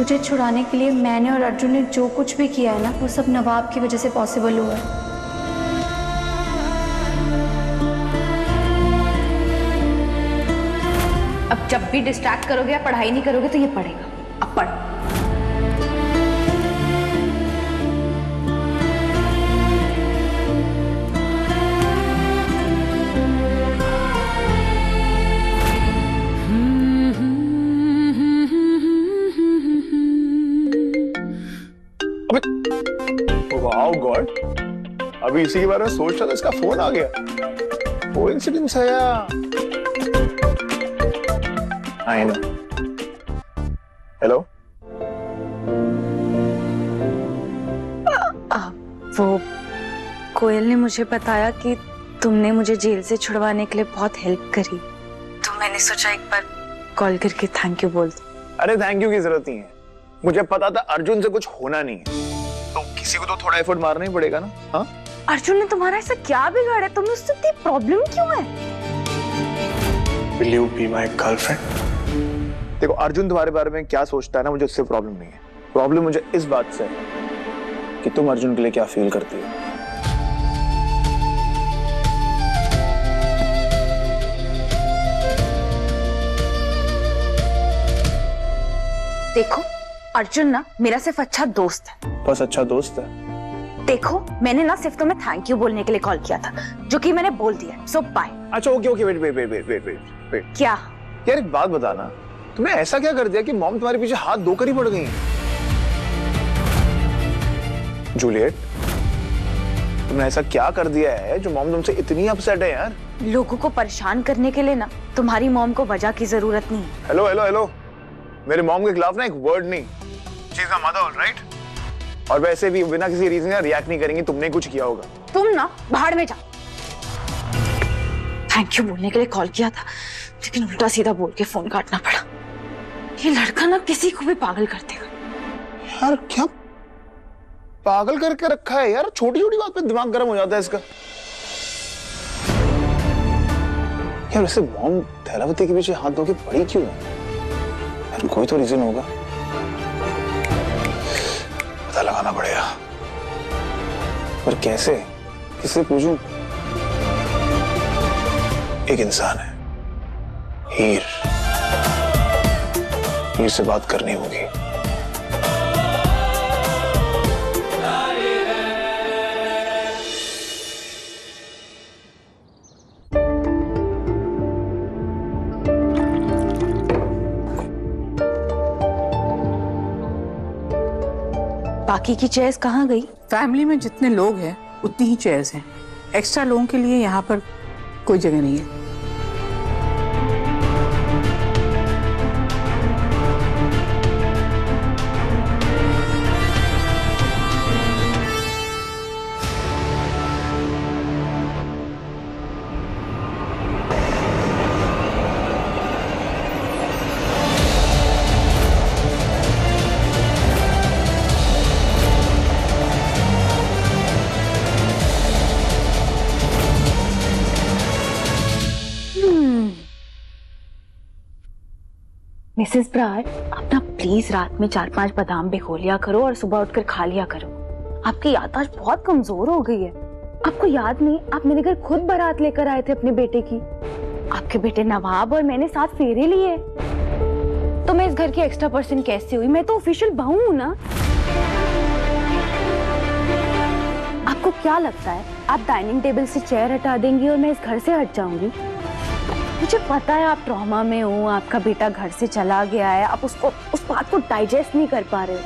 तुझे छुड़ाने के लिए मैंने और अर्जुन ने जो कुछ भी किया है ना, वो सब नवाब की वजह से पॉसिबल हुआ है। अब जब भी डिस्ट्रैक्ट करोगे या पढ़ाई नहीं करोगे तो ये पढ़ेगा। अब पढ़। वाओ गॉड, अभी इसी के बारे में सोच रहा था, इसका फोन आ गया। कोइंसिडेंस है या? I know. हेलो, वो कोयल ने मुझे बताया कि तुमने मुझे जेल से छुड़वाने के लिए बहुत हेल्प करी, तो मैंने सोचा एक बार कॉल करके थैंक यू बोल दूं। अरे थैंक यू की जरूरत नहीं है, मुझे पता था अर्जुन से कुछ होना नहीं है, तो किसी को तो थोड़ा एफर्ट मारना ही पड़ेगा ना। हाँ, अर्जुन ने तुम्हारा ऐसा क्या बिगाड़ा? तुम्हें उससे इतनी प्रॉब्लम क्यों है? Will you be my girlfriend? देखो, अर्जुन तुम्हारे बारे में क्या सोचता है ना, मुझे उससे प्रॉब्लम नहीं है। प्रॉब्लम मुझे इस बात से है कि तुम अर्जुन के लिए क्या फील करती हो। देखो, अर्जुन ना मेरा सिर्फ अच्छा दोस्त है। बस अच्छा दोस्त है? देखो, मैंने ना सिर्फ तुम्हें थैंक यू बोलने के लिए कॉल किया था, जो कि मैंने बोल दिया। So bye. अच्छा okay okay, wait wait wait wait wait wait wait. क्या यार एक बात बताना, तुमने ऐसा क्या कर दिया कि मॉम तुम्हारे पीछे हाथ धोकर ही पड़ गई? जूलियट, तुमने ऐसा क्या कर दिया है जो मॉम तुमसे इतनी अपसेट है यार? लोगों को परेशान करने के लिए ना तुम्हारी मॉम को वजह की जरूरत नहीं है। हेलो हेलो हेलो, मेरे मॉम के खिलाफ ना एक वर्ड नहीं। She is my mother, right? और वैसे भी बिना किसी रीजन का रिएक्ट नहीं करेंगी, तुमने कुछ किया होगा। तुम ना बाहर में जाओ। थैंक यू बोलने के लिए कॉल किया था, लेकिन उल्टा सीधा बोल के फोन काटना पड़ा। ये लड़का ना किसी को भी पागल कर देगा। यार क्या पागल करके रखा है यार, छोटी छोटी बात पे दिमाग गर्म हो जाता है इसका। यार वैसे मॉम थैलावती के पीछे हाथ धो के पड़ी क्यों है? यार कोई तो रीजन होगा, पता लगाना पड़ेगा। पर कैसे, किससे पूछूं? एक इंसान है, हीर से बात करनी होगी। बाकी की चेयर्स कहाँ गई? फैमिली में जितने लोग हैं उतनी ही चेयर्स हैं। एक्स्ट्रा लोगों के लिए यहाँ पर कोई जगह नहीं है। मिसेस ब्राड, आप ना प्लीज रात में 4-5 बादाम भिगो लिया करो और सुबह उठकर खा लिया करो। आपकी याददाश्त बहुत कमजोर हो गई है। आपको याद नहीं, आप मेरे घर खुद बारात लेकर आए थे अपने बेटे की। आपके बेटे नवाब और मैंने 7 फेरे लिए। तो मैं इस घर की एक्स्ट्रा पर्सन कैसे हुई? मैं तो ऑफिशियल बहू हूं ना। आपको क्या लगता है आप डाइनिंग टेबल से चेयर हटा देंगी और मैं इस घर से हट जाऊंगी? मुझे पता है आप ट्रॉमा में हो, आपका बेटा घर से चला गया है, आप उस बात को डाइजेस्ट नहीं कर पा रहे हो।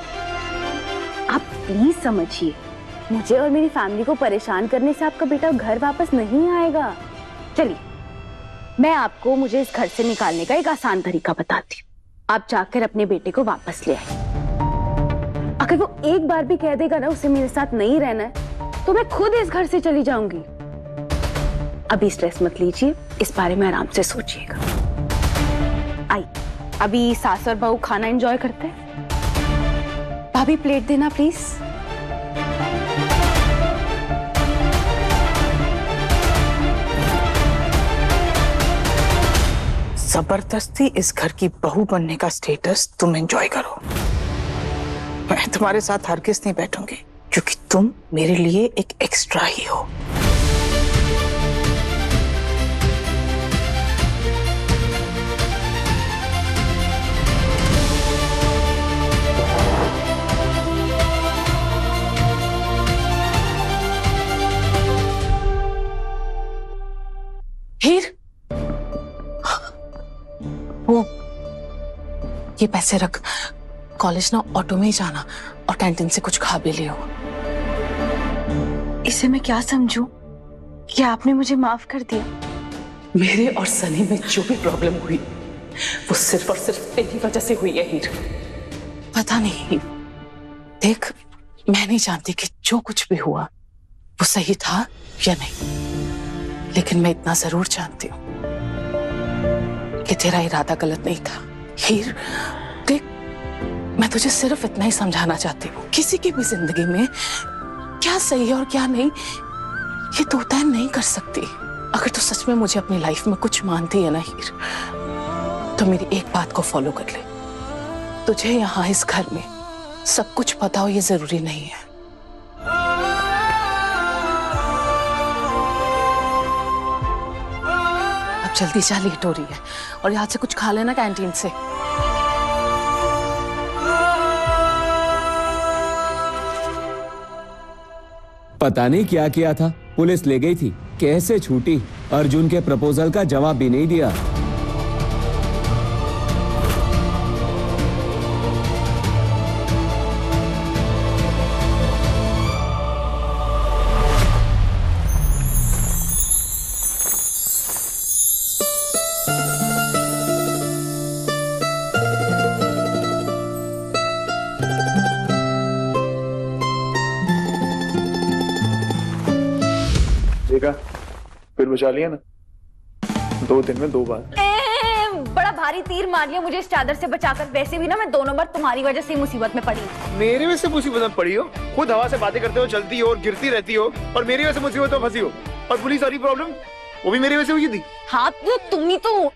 आप प्लीज समझिए, मुझे और मेरी फैमिली को परेशान करने से आपका बेटा घर वापस नहीं आएगा। चलिए, मैं आपको मुझे इस घर से निकालने का एक आसान तरीका बताती हूँ। आप जाकर अपने बेटे को वापस ले आए। अगर वो एक बार भी कह देगा ना उसे मेरे साथ नहीं रहना है, तो मैं खुद इस घर से चली जाऊंगी। अभी स्ट्रेस मत लीजिए, इस बारे में आराम से सोचिएगा। आई, अभी सास और बहू खाना एंजॉय करते हैं। भाभी प्लेट देना प्लीज। जबरदस्ती इस घर की बहू बनने का स्टेटस तुम एंजॉय करो। मैं तुम्हारे साथ हरगिज नहीं बैठूंगी, क्योंकि तुम मेरे लिए एक एक्स्ट्रा ही हो। हीर, वो ये पैसे रख, कॉलेज ना ऑटो में ही जाना और कैंटीन से कुछ खा भी लियो। इसे मैं क्या समझूं कि आपने मुझे माफ कर दिया? मेरे और सनी में जो भी प्रॉब्लम हुई वो सिर्फ और सिर्फ तेरी वजह से हुई है हीर। पता नहीं, देख, मैं नहीं जानती कि जो कुछ भी हुआ वो सही था या नहीं, लेकिन मैं इतना जरूर जानती हूँ कि तेरा इरादा गलत नहीं था। हीर, देख, मैं तुझे सिर्फ इतना ही समझाना चाहती हूँ, किसी की भी जिंदगी में क्या सही है और क्या नहीं ये तू तय नहीं कर सकती। अगर तू सच में मुझे अपनी लाइफ में कुछ मानती है ना हीर, तो मेरी एक बात को फॉलो कर ले। तुझे यहाँ इस घर में सब कुछ पता हो ये जरूरी नहीं है। अब जल्दी जा, लेट हो रही है, और यहाँ से कुछ खा लेना कैंटीन से। पता नहीं क्या किया था, पुलिस ले गई थी, कैसे छूटी। अर्जुन के प्रपोजल का जवाब भी नहीं दिया। देखा, फिर बचा लिया ना, 2 दिन में 2 बार। बड़ा भारी तीर मार लिया मुझे इस चादर से बचाकर। वैसे भी ना मैं दोनों बार तुम्हारी वजह से मुसीबत में पड़ी। मेरी वजह से मुसीबत में पड़ी हो? खुद हवा से बातें करते हो, चलती हो और गिरती रहती हो, और मेरी वजह से मुसीबत में फंसी हो। और पुलिस वाली प्रॉब्लम वो भी मेरी वजह से हुई थी। हाँ, तो तुम ही तो।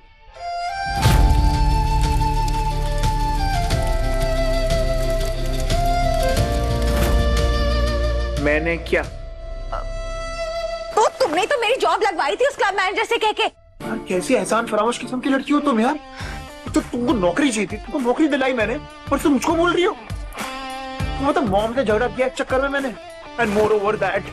मैंने क्या? तो तुमने तो मेरी जॉब लगवाई थी उस क्लब मैनेजर से कह के। यार कैसी एहसान फरामोश किस्म की लड़की हो तुम यार। तो तुमको नौकरी चाहिए थी, तुमको नौकरी दिलाई मैंने, और तुम मुझको बोल रही हो। मतलब मॉम से झगड़ा किया इस चक्कर में मैंने, and more over that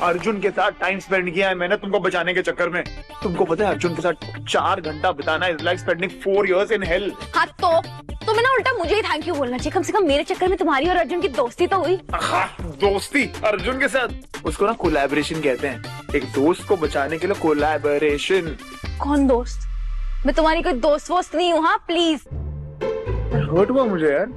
Arjun के साथ टाइम स्पेंड किया है मैंने तुमको बचाने के चक्कर में। तुमको पता है अर्जुन के साथ 4 घंटा बिताना is like spending 4 years in hell। हाँ, तो तुम्हें ना उल्टा मुझे ही थैंक यू बोलना चाहिए। कम से कम मेरे चक्कर में तुम्हारी और अर्जुन की दोस्ती तो हुई। हाँ, दोस्ती अर्जुन के साथ, उसको ना कोलैबोरेशन कहते हैं। एक दोस्त को बचाने के लिए कोलैबोरेशन। कौन दोस्त? मैं तुम्हारी कोई दोस्त वोस्त नहीं हूँ। हाँ प्लीज। हर्ट हुआ मुझे यार।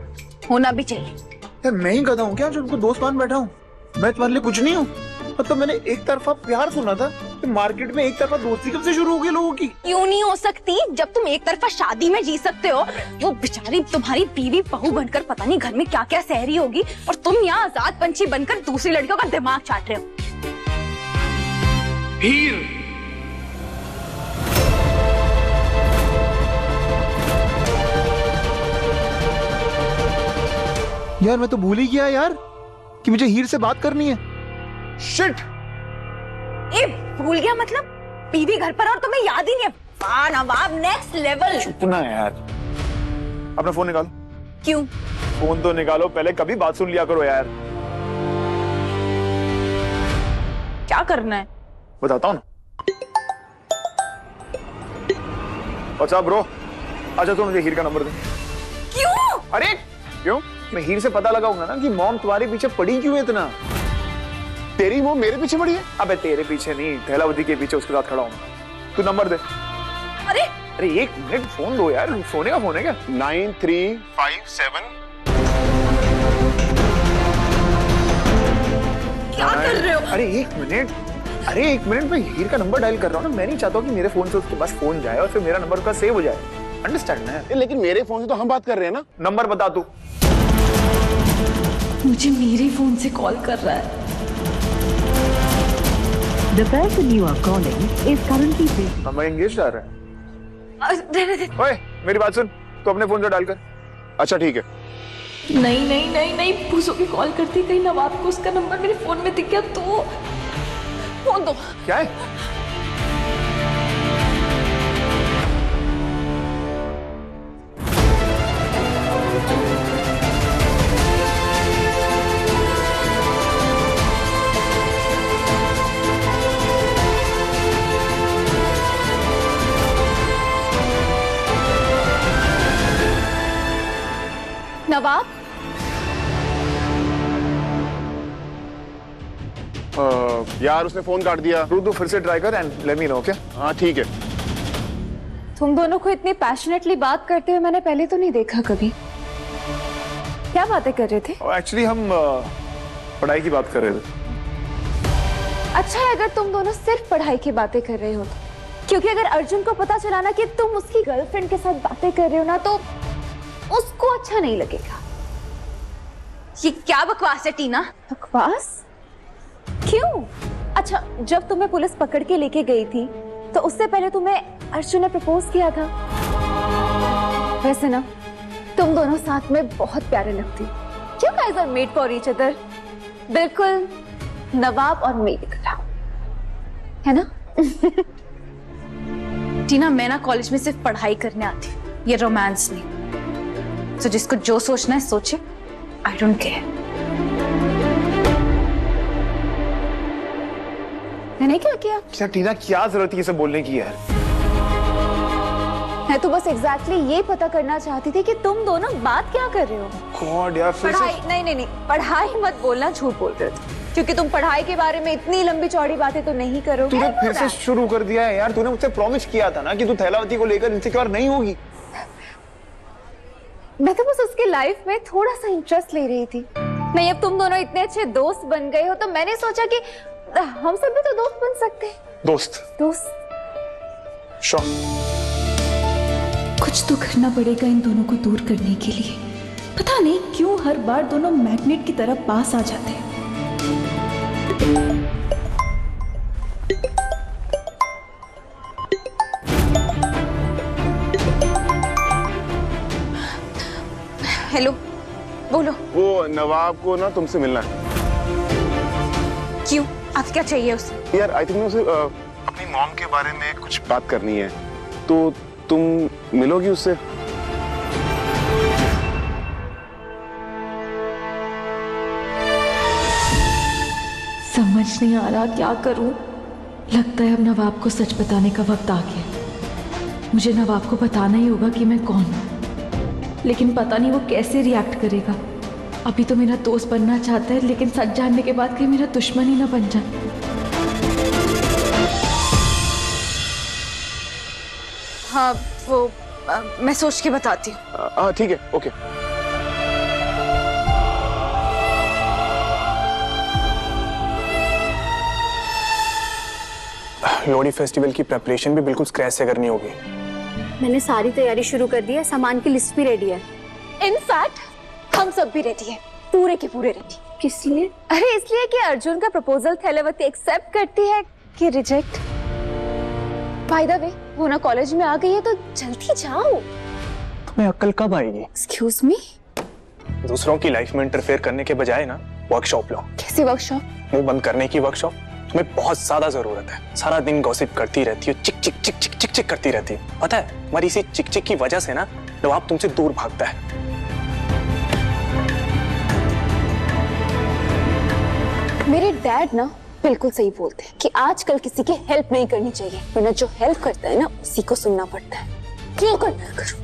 होना भी चाहिए यार, मैं ही गधा हूँ क्या जो उनको दोस्त मान बैठा हूँ? मैं तुम्हारे लिए कुछ नहीं हूँ। मतलब मैंने एक तरफा प्यार सुना था, तो मार्केट में एक तरफा दोस्ती कब से शुरू हो गई लोगों की? क्यों नहीं हो सकती? जब तुम एक तरफा शादी में जी सकते हो, वो बेचारी तुम्हारी बीवी बहू बनकर पता नहीं घर में क्या क्या सह रही होगी, और तुम यहाँ आजाद पंछी बनकर दूसरी लड़कियों का दिमाग चाट रहे हो। हीर, यार मैं तो भूल ही गया यार कि मुझे हीर से बात करनी है। शिट! ए, भूल गया मतलब? बीवी घर पर और तुम्हें याद ही नहीं है। वाह नवाब, नेक्स्ट लेवल। चुप ना यार, अपना फोन निकालो। क्यों? फोन तो निकालो पहले, कभी बात सुन लिया करो यार। क्या करना है? बताता हूँ ना। अच्छा ब्रो, अच्छा तो मुझे हीर का नंबर दे। क्यों? अरे क्यों? मैं हीर से पता लगाऊंगा ना कि मॉम तुम्हारे पीछे पड़ी क्यों है इतना। तेरी वो मेरे पीछे पड़ी है? अबे तेरे पीछे नहीं, थैलावती के पीछे उसके साथ खड़ा हूँ। तू नंबर दे। अरे अरे 1 मिनट, फोन दो यार। सोने का फोन है क्या? 9357। क्या कर रहे हो? अरे 1 मिनट, अरे 1 मिनट, मैं हीर का नंबर डायल कर रहा हूँ ना। मैं नहीं चाहता कि मेरे फोन से उसके पास फोन जाए और फिर मेरा नंबर उसका सेव हो जाए। अंडरस्टैंड ना? लेकिन मेरे फोन से तो हम बात कर रहे हैं ना। नंबर बता तू। मुझे मेरे फोन से कॉल कर रहा है। The person you are calling is currently busy. Number engage आ रहा है। दे। ओए मेरी बात सुन, तू अपने फोन से डायल कर। अच्छा ठीक है। नहीं नहीं नहीं नहीं, पूजो की कॉल करती, कहीं नवाब को उसका नंबर मेरे फोन में दिख गया तो। फोन दो। क्या है? नवाब, यार उसने फोन काट दिया। तू फिर से ट्राई कर and let me know, okay? हाँ ठीक है। तुम दोनों को इतनी पैशनेटली बात करते हुए मैंने पहले तो नहीं देखा कभी। क्या बातें कर रहे थे? एक्चुअली हम पढ़ाई की बात कर रहे थे। अच्छा है अगर तुम दोनों सिर्फ पढ़ाई की बातें कर रहे हो तो, क्योंकि अगर अर्जुन को पता चला ना कि तुम उसकी गर्लफ्रेंड के साथ बातें कर रहे हो ना तो उसको अच्छा नहीं लगेगा। ये क्या बकवास है टीना? बकवास? क्यों? अच्छा, जब तुम्हें पुलिस पकड़ के लेके गई थी तो उससे पहले तुम्हें अर्जुन ने प्रपोज किया था। वैसे ना तुम दोनों साथ में बहुत प्यारे लगती हो। You guys are made for each other। बिल्कुल नवाब और मेरी तरह, है ना? टीना, मैं ना कॉलेज में सिर्फ पढ़ाई करने आती हूँ, ये रोमांस नहीं। तो जिसको जो सोचना है सोचे, आई डोंट केयर। मैंने क्या किया? क्या टीना, क्या जरूरत है ये सब बोलने की यार? मैं तो बस एग्जैक्टली ये पता करना चाहती थी कि तुम दोनों बात क्या कर रहे हो। गॉड यार, फिर पढ़ाई? से नहीं, पढ़ाई मत बोलना, झूठ बोल रहे थे, क्योंकि तुम पढ़ाई के बारे में इतनी लंबी चौड़ी बातें तो नहीं करोगे। तूने फिर से शुरू कर दिया है यार। तूने मुझसे प्रॉमिस किया था ना कि तू थैलावती को लेकर इनसिक्योर नहीं होगी। मैं तो बस उसकी लाइफ में थोड़ा सा इंटरेस्ट ले रही थी। नहीं, अब तुम दोनों इतने अच्छे दोस्त बन गए हो तो मैंने सोचा कि हम सब भी तो दोस्त बन सकते हैं। दोस्त श्योर। कुछ तो करना पड़ेगा इन दोनों को दूर करने के लिए। पता नहीं क्यों हर बार दोनों मैग्नेट की तरह पास आ जाते हैं। हेलो, बोलो। वो नवाब को ना तुमसे मिलना है। क्यों? आप क्या चाहिए उसे? यार आई थिंक उसे अपनी मॉम के बारे में कुछ बात करनी है, तो तुम मिलोगी उससे? समझ नहीं आ रहा क्या करूं। लगता है अब नवाब को सच बताने का वक्त आ गया। मुझे नवाब को बताना ही होगा कि मैं कौन हूं, लेकिन पता नहीं वो कैसे रिएक्ट करेगा। अभी तो मेरा दोस्त बनना चाहता है, लेकिन सच जानने के बाद कहीं मेरा दुश्मन ही ना बन जाए। हाँ, वो मैं सोच के बताती हूँ। हाँ ठीक है, ओके। लोहड़ी फेस्टिवल की प्रेपरेशन भी बिल्कुल स्क्रैच से करनी होगी। मैंने सारी तैयारी शुरू कर दी है, सामान की लिस्ट भी रेडी है। इनफैक्ट हम सब भी रेडी है, पूरे के पूरे रेडी। किस लिए? अरे इसलिए कि अर्जुन का प्रपोजल थैलावती एक्सेप्ट करती है कि रिजेक्ट। बाय द वे, वो ना कॉलेज में आ गई है तो जल्दी जाओ। तुम्हें अक्ल कब आएगी? Excuse me? दूसरों की लाइफ में इंटरफेयर करने के बजाय ना वर्कशॉप लो। कैसी वर्कशॉप? मुंह बंद करने की वर्कशॉप। तुम्हें बहुत ज्यादा जरूरत है। सारा दिन गॉसिप करती रहती हो, चिक चिक चिक चिक चिक चिक करती रहती हो। पता है, हमारी इसी चिक चिक की वजह से ना नवाब तुमसे दूर भागता है। मेरे डैड ना बिल्कुल सही बोलते हैं कि आजकल किसी की हेल्प नहीं करनी चाहिए, वरना जो हेल्प करता है ना उसी को सुनना पड़ता है। क्यों करना है करो।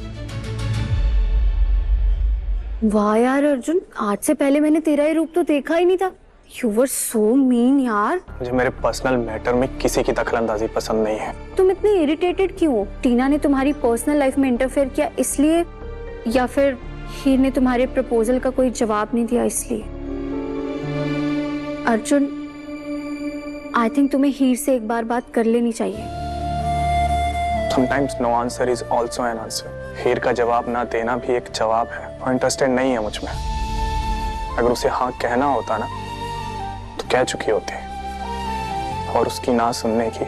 वाह यार अर्जुन, आज से पहले मैंने तेरा ये रूप तो देखा ही नहीं था। You were so mean यार। मुझे मेरे पर्सनल मैटर में किसी की दखलंदाजी पसंद नहीं है। तुम इतनी इरिटेटेड क्यों हो? टीना ने तुम्हारी पर्सनल लाइफ में इंटरफेयर किया इसलिए, या फिर हीर ने तुम्हारे प्रपोजल का कोई जवाब नहीं दिया इसलिए? अर्जुन, आई थिंक तुम्हें हीर से एक बार बात कर लेनी चाहिए। Sometimes no answer is also an answer। हीर का जवाब ना देना भी एक जवाब है। वो इंटरेस्टेड नहीं है मुझ में। अगर उसे हाँ कहना होता ना तो कह चुकी होती, और उसकी ना सुनने की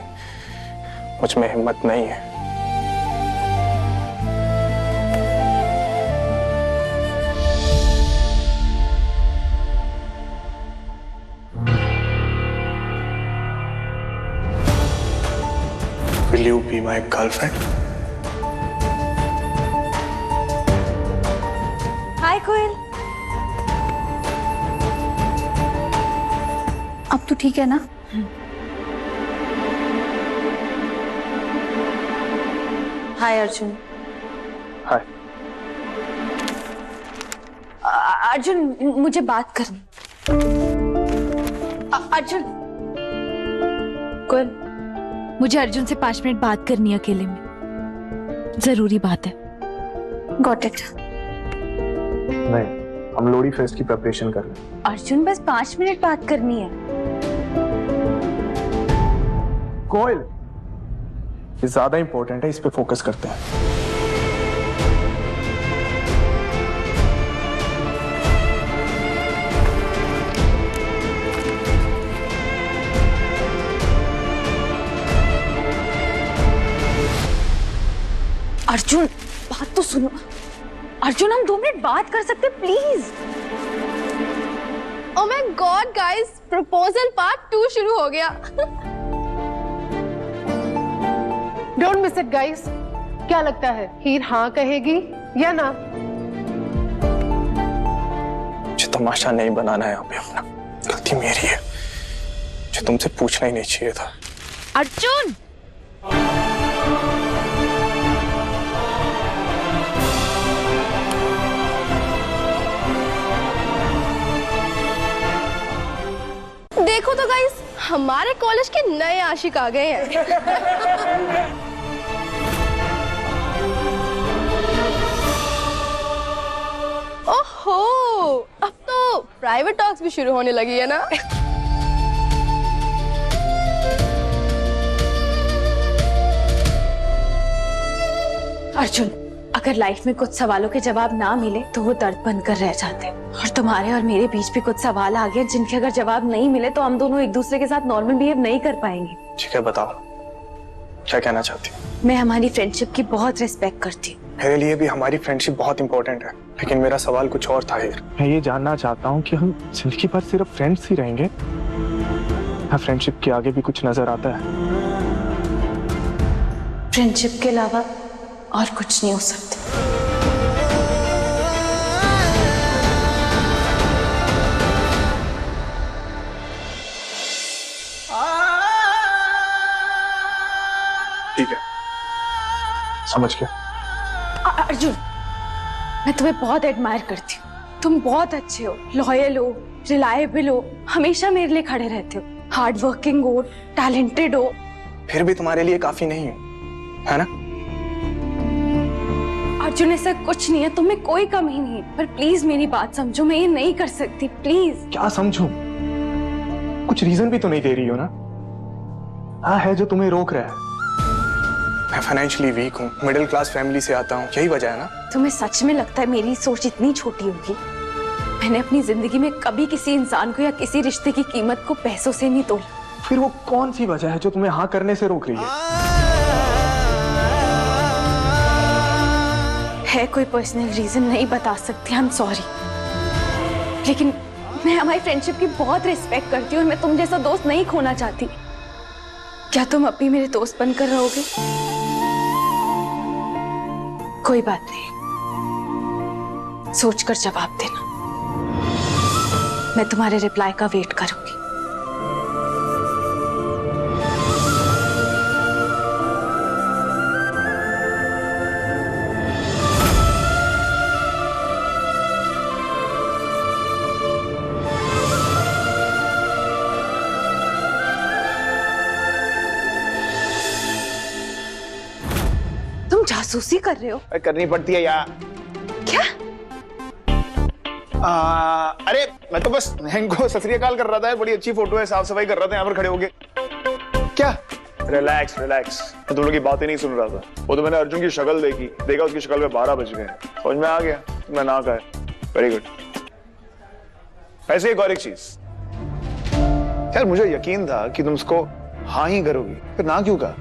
मुझ में हिम्मत नहीं है। Will you be my girlfriend? हाय कोयल। अब तो ठीक है ना? हाय अर्जुन। हाय। अर्जुन मुझे बात करनी। अर्जुन। कोयल, मुझे अर्जुन से 5 मिनट बात करनी है अकेले में, जरूरी बात है। Got it. नहीं, हम लोहड़ी फेस्ट की प्रिपरेशन कर रहे हैं। अर्जुन बस 5 मिनट बात करनी है। कोयल, ये ज्यादा इंपॉर्टेंट है, इस पे फोकस करते हैं। अर्जुन बात तो सुनो। अर्जुन हम 2 मिनट बात कर सकते please? Oh my God guys, proposal part 2 शुरू हो गया। Don't miss it guys. क्या लगता है हीर हाँ कहेगी या ना? मुझे तमाशा नहीं बनाना है यहाँ पे अपना, गलती मेरी है, जो तुमसे पूछना ही नहीं चाहिए था। अर्जुन देखो तो गाइस, हमारे कॉलेज के नए आशिक आ गए हैं। ओहो, अब तो प्राइवेट टॉक्स भी शुरू होने लगी है ना? अर्जुन, अगर लाइफ में कुछ सवालों के जवाब ना मिले तो वो दर्द बनकर रह जाते हैं, और तुम्हारे और मेरे बीच भी कुछ सवाल आ गए जिनके अगर जवाब नहीं मिले तो हम दोनों एक दूसरे के साथ नॉर्मल बिहेव नहीं कर पाएंगे। ठीक है, बताओ क्या कहना चाहती हो? मैं हमारी फ्रेंडशिप की बहुत रिस्पेक्ट करती हूँ। मेरे लिए भी हमारी फ्रेंडशिप बहुत इंपॉर्टेंट है, लेकिन मेरा सवाल कुछ और था हीर। मैं ये जानना चाहता हूँ कि हम जिंदगी भर सिर्फ फ्रेंड्स ही रहेंगे या फ्रेंडशिप के आगे भी कुछ नजर आता है? फ्रेंडशिप के अलावा और कुछ नहीं हो सकता। ठीक है, समझ गया। अर्जुन, मैं तुम्हें बहुत एडमायर करती हूँ। तुम बहुत अच्छे हो, लॉयल हो, रिलायबल हो, हमेशा मेरे लिए खड़े रहते हो, हार्ड वर्किंग हो, टैलेंटेड हो। फिर भी तुम्हारे लिए काफी नहीं हूँ, है ना? अर्जुन ऐसा कुछ नहीं है, तुम्हें कोई कमी नहीं है, पर प्लीज मेरी बात समझो, मैं ये नहीं कर सकती, प्लीज। क्या समझूं? कुछ रीजन भी तो नहीं दे रही हो ना? क्या है जो तुम्हें रोक रहा है? मैं फाइनेंशियली वीक हूँ, मिडिल क्लास फैमिली से आता हूँ, यही वजह है ना? तुम्हें सच में लगता है मेरी सोच इतनी छोटी होगी? मैंने अपनी जिंदगी में कभी किसी इंसान को या किसी रिश्ते की कीमत को पैसों से नहीं तोला। फिर वो कौन सी वजह है जो तुम्हें हाँ करने से रोक रही है कोई पर्सनल रीजन नहीं बता सकती, आई एम सॉरी, लेकिन मैं हमारी फ्रेंडशिप की बहुत रिस्पेक्ट करती हूँ और मैं तुम जैसा दोस्त नहीं खोना चाहती। क्या तुम अब भी मेरे दोस्त बनकर रहोगे? कोई बात नहीं, सोचकर जवाब देना। मैं तुम्हारे रिप्लाई का वेट करूंगी। तुम जासूसी कर रहे हो? करनी पड़ती है यार। क्या? अरे मैं तो बस इनको सत श्री अकाल कर रहा था, बड़ी अच्छी फोटो है, साफ सफाई कर रहा था यहाँ पर खड़े होके। क्या? रिलैक्स रिलैक्स, मैं तुम लोग की बातें नहीं सुन रहा था। वो तो मैंने अर्जुन की शक्ल देखा उसकी शक्ल में 12 बज गए, समझ में आ गया मैं ना कहा। Very good. ऐसे एक और एक चीज यार, मुझे यकीन था कि तुम उसको हाँ ही करोगी, फिर ना क्यों कहा?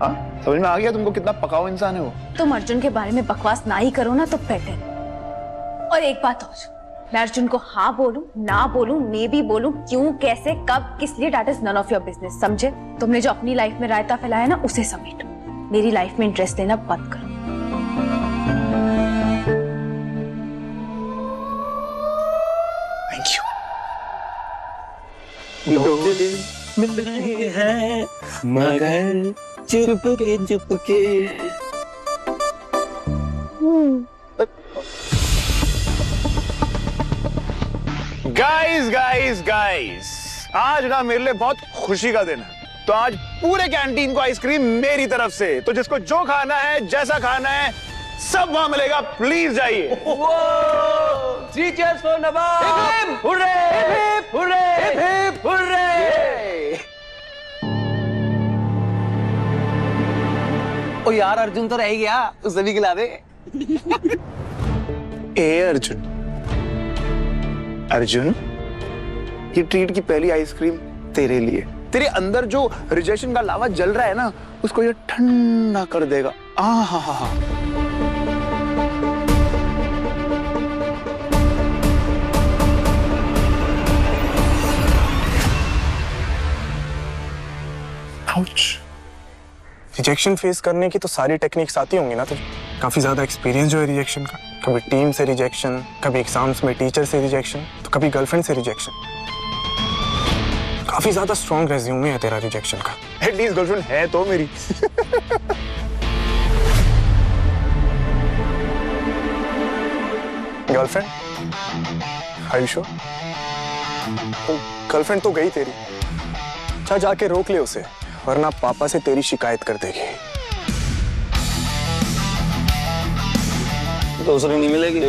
हाँ, समझ में आ गया तुमको कितना पकाऊ इंसान है वो। तुम अर्जुन के बारे में बकवास ना ही करो ना तो बेटर। और एक बात और, मैं अर्जुन को हाँ बोलूं, ना बोलूं, मे भी बोलूं, क्यों, कैसे, कब, किस लिए, that is none of your business, समझे? तुमने जो अपनी लाइफ में रायता फैलाया ना, उसे समेटो। मेरी लाइफ में इंटरेस्ट लेना बंद करो। Thank you. मिल रहे हैं मगर चुपके चुपके। गाइस आज ना मेरे लिए बहुत खुशी का दिन है। तो आज पूरे कैंटीन को आइसक्रीम मेरी तरफ से। तो जिसको जो खाना है, जैसा खाना है, सब वहां मिलेगा। प्लीज जाइए। Three cheers for Nawab. Hurray hurray hurray. ओ यार अर्जुन तो रह ही गया, उसे भी खिला दे। ए अर्जुन, ये ट्रीट की पहली आइसक्रीम तेरे लिए। तेरे अंदर जो रिजेक्शन का लावा जल रहा है ना, उसको ये ठंडा कर देगा। हा। रिजेक्शन फेस करने की तो सारी टेक्निक्स आती होंगी ना तुझे? काफी ज्यादा एक्सपीरियंस जो है रिजेक्शन का। कभी टीम से रिजेक्शन, कभी एग्जाम्स में टीचर से रिजेक्शन, तो कभी गर्लफ्रेंड से रिजेक्शन। काफी ज्यादा स्ट्रॉन्ग रेज्यूमे है तेरा रिजेक्शन का। एटलीस्ट गर्लफ्रेंड है तो मेरी। Girlfriend? Are you sure? Girlfriend तो गई तेरी। अच्छा जाके रोक ले उसे, वरना पापा से तेरी शिकायत कर देगी। दूसरी नहीं मिलेगी।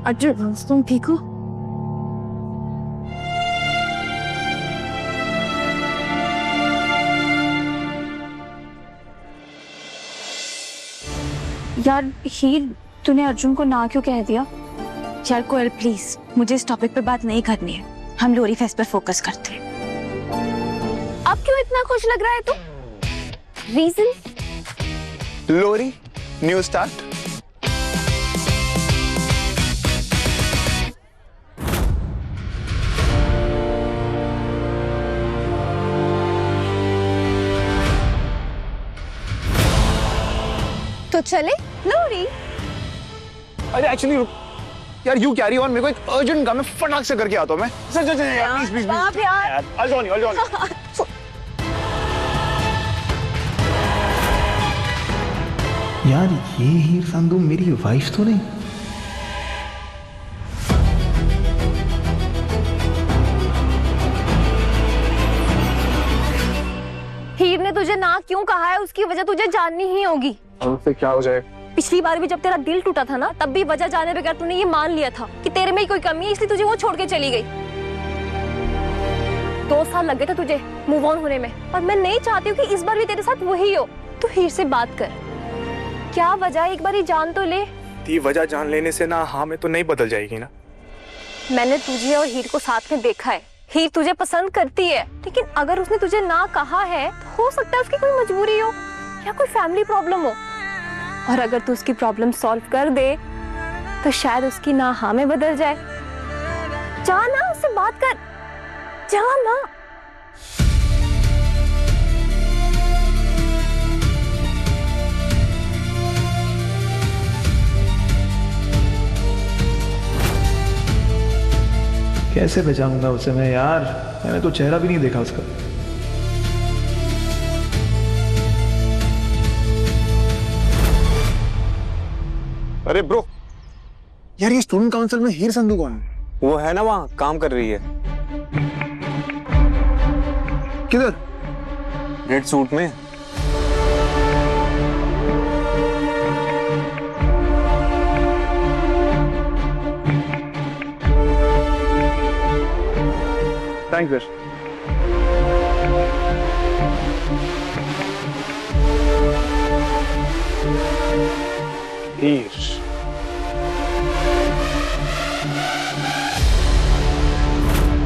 अर्जुन तुम ठीक हो? यार हीर, तूने अर्जुन को ना क्यों कह दिया? यार कोयल प्लीज, मुझे इस टॉपिक पे बात नहीं करनी है। हम लोरी फेस्ट पर फोकस करते हैं। अब क्यों इतना खुश लग रहा है तू? रीजन? लोरी न्यू स्टार्ट। तो चले लोरी। अरे एक्चुअली यार यू कैरी ऑन, मेरे को एक अर्जेंट काम है, फटाक से करके आता हूँ मैं। सर प्लीज प्लीज यार। यार ये हीर संधू मेरी वाइफ तो नहीं? हीर ने तुझे ना क्यों कहा है, उसकी वजह तुझे जाननी ही होगी। फिर क्या हो जाएगा? पिछली बार भी जब तेरा दिल टूटा था ना, तब भी वजह जाने बगैर तूने ये मान लिया था कि तेरे में ही कोई कमी है, इसलिए तुझे वो छोड़ के चली गई। 2 साल लग गए थे तुझे मूव ऑन होने में, और मैं नहीं चाहती हूँ कि इस बार भी तेरे साथ वही हो। तू हीर से बात कर, क्या वजह है एक बार ही जान तो ले। ये वजह जान लेने से ना हाँ में तो नहीं बदल जाएगी ना। मैंने तुझे और हीर को साथ में देखा है। हीर तुझे पसंद करती है, लेकिन अगर उसने तुझे ना कहा है तो हो सकता है उसकी कोई मजबूरी हो या कोई फैमिली प्रॉब्लम हो, और अगर तू उसकी प्रॉब्लम सॉल्व कर दे तो शायद उसकी ना हाँ में बदल जाए। जा ना, उससे बात कर, जा ना। कैसे पहचानूंगा उसे मैं यार? मैंने तो चेहरा भी नहीं देखा उसका। अरे ब्रो, यार ये स्टूडेंट काउंसिल में हीर संधू कौन है? वो है ना वहाँ काम कर रही है। किधर? रेड सूट में। Thanks sir. हीर,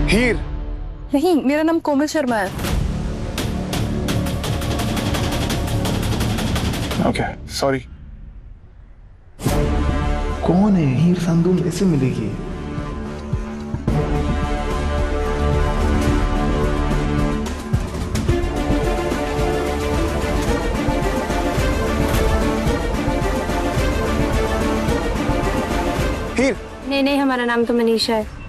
हीर नहीं, मेरा नाम कोमल शर्मा है। Okay sorry. कौन है हीर संधू? कैसे मिलेगी? हीर। नहीं नहीं, हमारा नाम तो मनीषा है।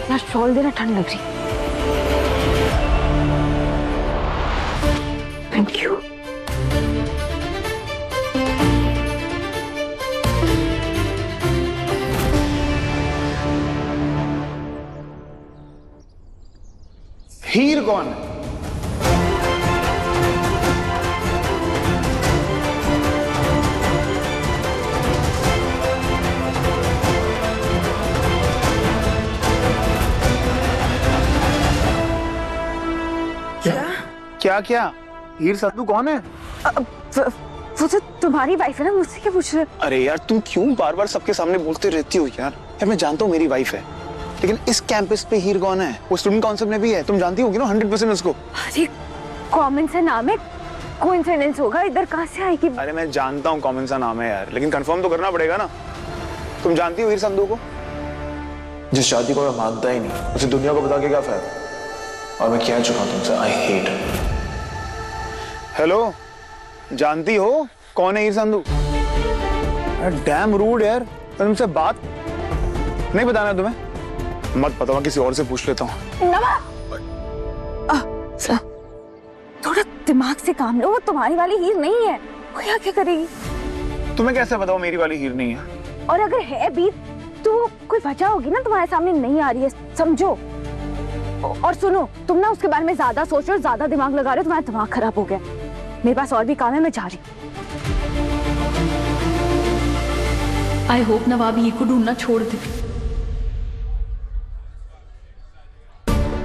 यार शॉल देना, ठंड लग रही। Thank you. हीर कौन है? क्या क्या? हीर संधू कौन है? वो तो तुम्हारी वाइफ है ना, मुझसे क्या पूछ रहे? अरे यार तू क्यों बार बार सबके सामने बोलते रहती हो यार? मैं जानता हूँ मेरी वाइफ है, लेकिन इस कैंपस पे हीर कौन है? वो स्टूडेंट काउंसिल में भी है, तुम जानती होगी ना 100% उसको। अरे कॉमन सा नाम है, कोइंसिडेंस होगा, इधर कहाँ से आएगी? अरे मैं जानता हूँ कॉमन सा नाम है यार, लेकिन कंफर्म तो करना पड़ेगा ना। तुम जानती हो हीर संधू को? जिस शादी को मैं मानता ही नहीं, उसे दुनिया को बता के क्या फायदा? और मैं कह चुका हूं तुमसे, आई हेट। हेलो, जानती हो कौन है हीर संधू? डैम रूड यार, तुमसे बात नहीं बताना तुम्हें? मत बताओ, किसी और से पूछ लेता हूँ। थोड़ा दिमाग से काम लो, वो तुम्हारी वाली हीर नहीं है। वो क्या करेगी? तुम्हें कैसे बताओ मेरी वाली हीर नहीं है? और अगर है भी तो कोई वजह होगी ना, तुम्हारे सामने नहीं आ रही है, समझो। और सुनो, तुम ना उसके बारे में ज्यादा सोच रहे हो, ज्यादा दिमाग लगा रहे हो, तुम्हारा दिमाग खराब हो गया। मेरे पास और भी काम है, मैं जा रही हूँ। आई होप नवाब हीर को ढूंढना छोड़ दे।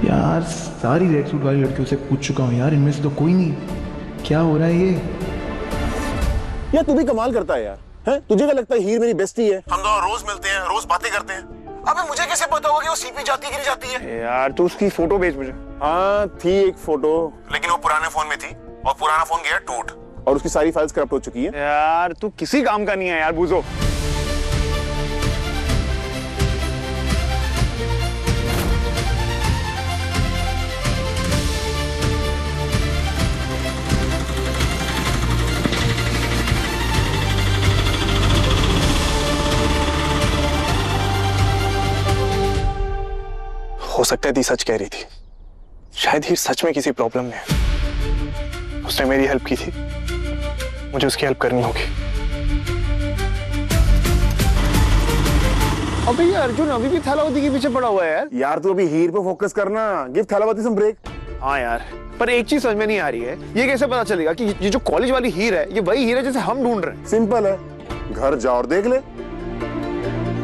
यार सारी रेड सूट वाली लड़कियों से पूछ चुका हूँ यार, इनमें से तो कोई नहीं। क्या हो रहा है ये? यार तू भी कमाल करता है यार, हैं? तुझे क्या लगता है हीर मेरी बेस्टी है? हम दोनों रोज मिलते हैं, रोज बातें करते हैं। अबे मुझे कैसे पता होगा कि वो सीपी जाती है कि नहीं जाती है? यार तू उसकी फोटो भेज मुझे। हाँ थी एक फोटो, लेकिन वो पुराने फोन में थी और पुराना फोन गया टूट और उसकी सारी फाइल्स करप्ट हो चुकी है। यार तू किसी काम का नहीं है यार बूझो। हो सकता है दी सच कह रही थी, शायद हीर सच में किसी प्रॉब्लम में है। उसने मेरी हेल्प की थी, मुझे उसकी हेल्प करनी होगी। अबे ये अर्जुन अभी भी थैलावती के पीछे पड़ा हुआ है यार। यार तू अभी हीर पे फोकस करना, गिव थैलावती सम ब्रेक। हाँ यार, पर एक चीज समझ में नहीं आ रही है, ये कैसे पता चलेगा कि ये जो कॉलेज वाली हीर है, ये वही हीर है जिसे हम ढूंढ रहे हैं? सिंपल है, घर जाओ और देख ले।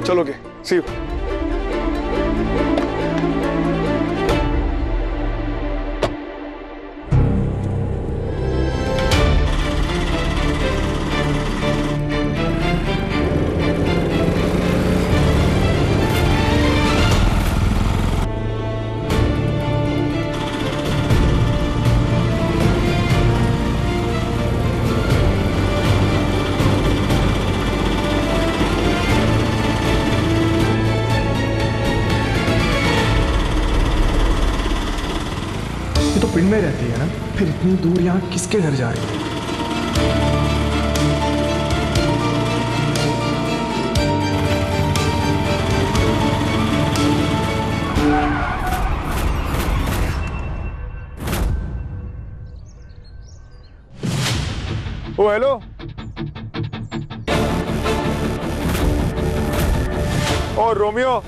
चलोगे? सी यू। ये तो पिंड में रहती है ना, फिर इतनी दूर यहाँ किसके घर जा रही है? ओ हेलो, ओ रोमियो,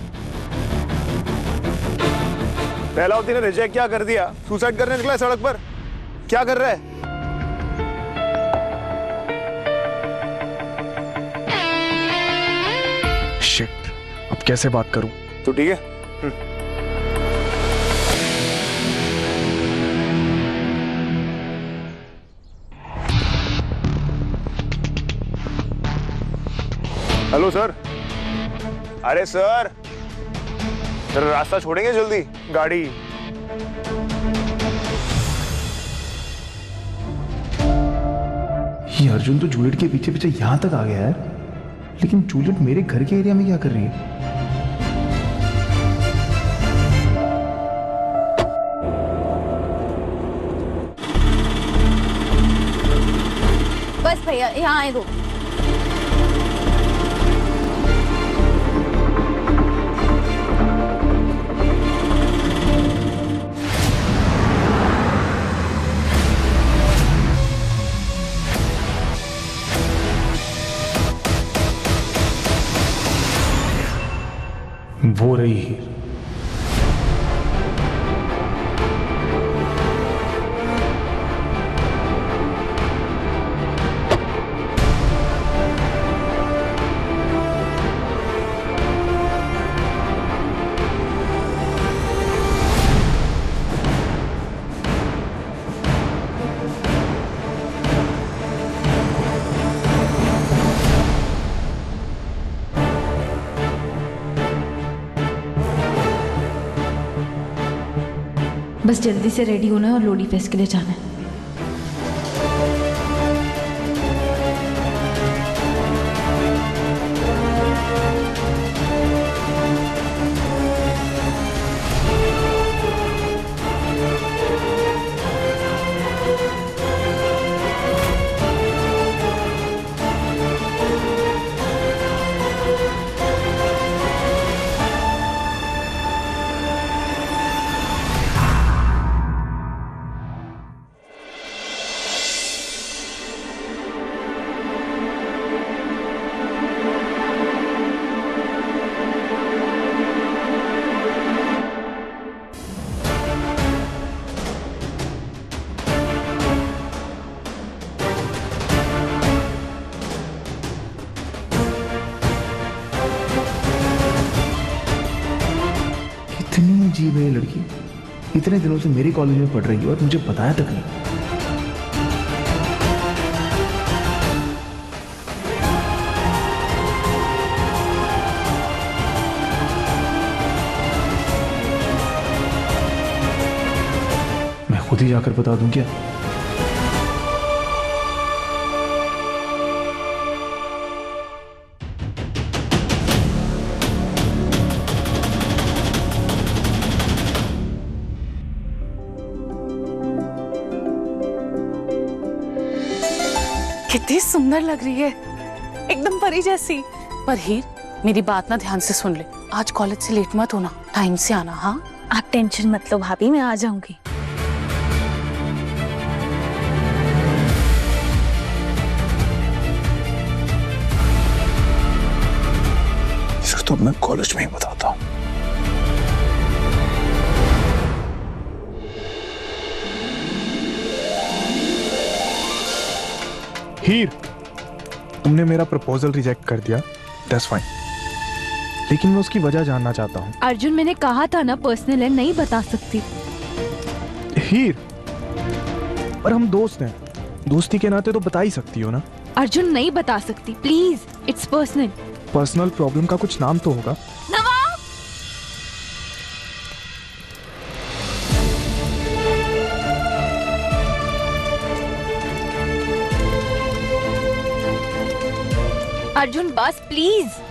थैलावती ने रिजेक्ट क्या कर दिया? सुसाइड करने निकला है सड़क पर? क्या कर रहा है? शिट, अब कैसे बात करूं? तो ठीक है। Hello sir. अरे सर, जरा रास्ता छोड़ेंगे जल्दी, गाड़ी। ये अर्जुन तो जूलियट के पीछे पीछे यहां तक आ गया है, लेकिन जूलियट मेरे घर के एरिया में क्या कर रही है? बस भैया यहाँ आए दो। वो रही हीर। बस जल्दी से रेडी होना है और लोडी फेस्ट के लिए जाना है। इतनी अजीब है ये लड़की, इतने दिनों से मेरे कॉलेज में पढ़ रही है और मुझे बताया तक नहीं। मैं खुद ही जाकर बता दूं क्या? कितनी सुंदर लग रही है, एकदम परी जैसी। पर हीर, मेरी बात ना ध्यान से सुन ले, आज कॉलेज से लेट मत होना, टाइम से आना। हाँ, आप टेंशन मत लो भाभी, मैं आ जाऊंगी। इसको तो मैं कॉलेज में ही बताता हूँ। हीर, तुमने मेरा प्रपोजल रिजेक्ट कर दिया, दैट्स फाइन, लेकिन मैं उसकी वजह जानना चाहता हूँ। अर्जुन, मैंने कहा था ना पर्सनल है, नहीं बता सकती। हीर, पर हम दोस्त हैं, दोस्ती के नाते तो बता ही सकती हो ना। अर्जुन, नहीं बता सकती, please, it's personal. Personal problem का कुछ नाम तो होगा। नवाब! अर्जुन बस प्लीज।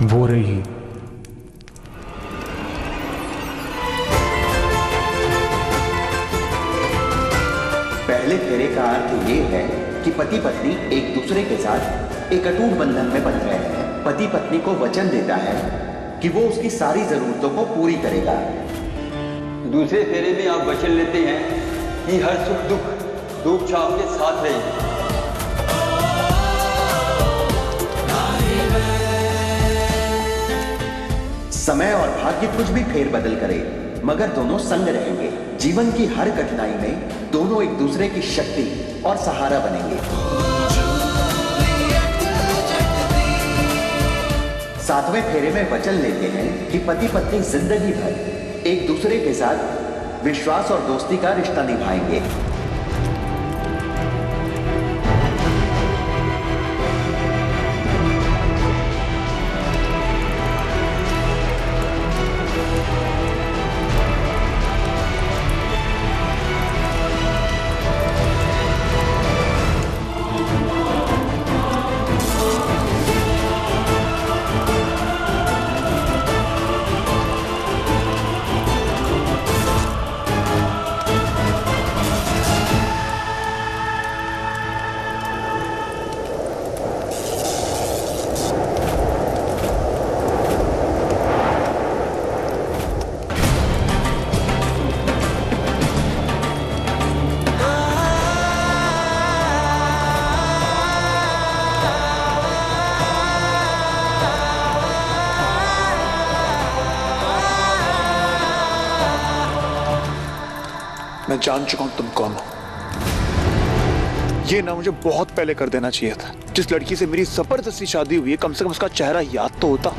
वो रही। पहले फेरे का अर्थ ये है कि पति पत्नी एक दूसरे के साथ एक अटूट बंधन में बंध रहे हैं। पति पत्नी को वचन देता है कि वो उसकी सारी जरूरतों को पूरी करेगा। दूसरे फेरे में आप वचन लेते हैं कि हर सुख दुख रूप छाप के साथ रहेंगे। समय और भाग्य कुछ भी फेरबदल करे, मगर दोनों संग रहेंगे। जीवन की हर कठिनाई में दोनों एक दूसरे की शक्ति और सहारा बनेंगे। सातवें फेरे में वचन लेते हैं कि पति पत्नी जिंदगी भर एक दूसरे के साथ विश्वास और दोस्ती का रिश्ता निभाएंगे। मैं जान चुका हूं तुम कौन हो। ये ना मुझे बहुत पहले कर देना चाहिए था। जिस लड़की से मेरी जबरदस्ती शादी हुई है, कम से कम उसका चेहरा याद तो होता।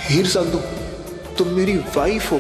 हीर संधू, तुम मेरी वाइफ हो।